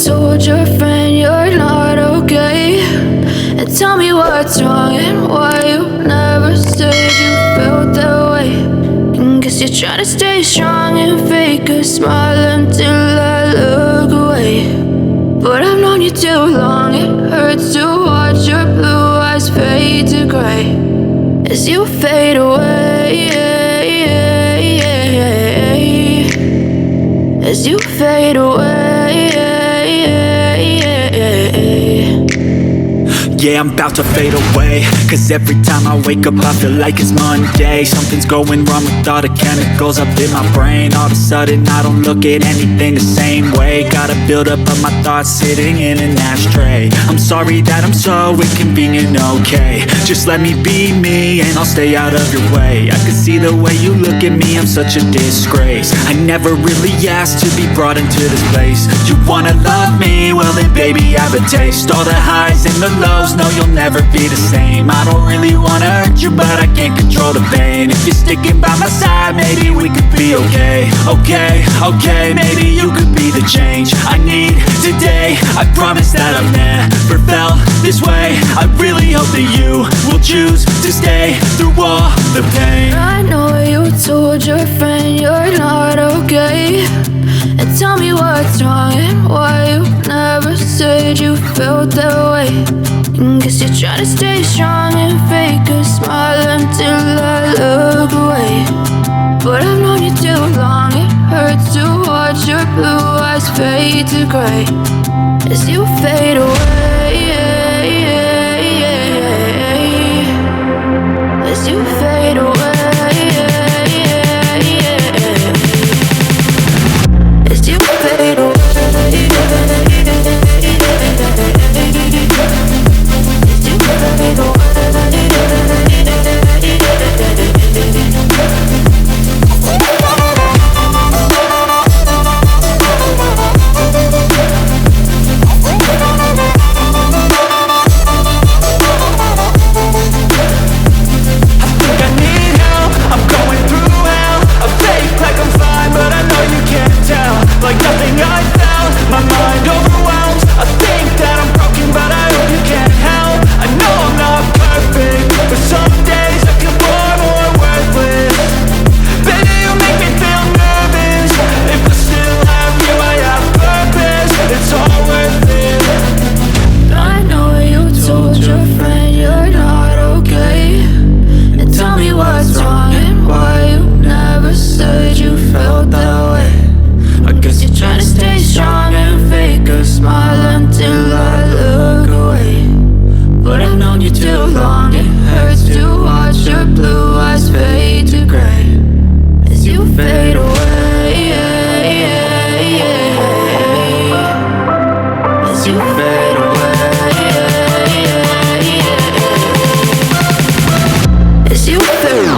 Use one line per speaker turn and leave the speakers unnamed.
told your friend you're not okay, and tell me what's wrong and why you never said you felt that way. And guess you're trying to stay strong and fake a smile until I look away. But I've known you too long, it hurts to watch your blue eyes fade to gray as you fade away, as you fade away.
Yeah, I'm about to fade away, cause every time I wake up I feel like it's Monday. Something's going wrong with all the chemicals up in my brain. All of a sudden I don't look at anything the same way. Gotta build up of my thoughts sitting in an ashtray. I'm sorry that I'm so inconvenient, okay. Just let me be me and I'll stay out of your way. I can see the way you look at me, I'm such a disgrace. I never really asked to be brought into this place. You wanna love me? Well then baby I have a taste. All the highs and the lows, no, you'll never be the same. I don't really wanna hurt you, but I can't control the pain. If you're sticking by my side, maybe we could be okay. Okay, maybe you could be the change I need today. I promise that I've never felt this way. I really hope that you will choose to stay through all the pain.
I know you told your friend you're not okay, and tell me what's wrong and why you never said you felt that way. And guess you're trying to stay strong and fake a smile until I look away. But I've known you too long, it hurts to watch your blue eyes fade to gray as you fade away, as you fade away, as you fade away.
Like nothing I found, my mind overwhelms. I think that I'm broken, but I hope you can't help. I know I'm not perfect, but some days I feel far more worthless. Baby, you make me feel nervous. If I still have you, I have purpose. It's all worth it.
I know you told your friend you're not okay, and tell me what's wrong and why you never said you felt that way. I guess you're trying to stay strong and fake a smile until I look away. But I've known you too long, it hurts to watch your blue eyes fade to gray as you fade away, as you fade away, as you fade away.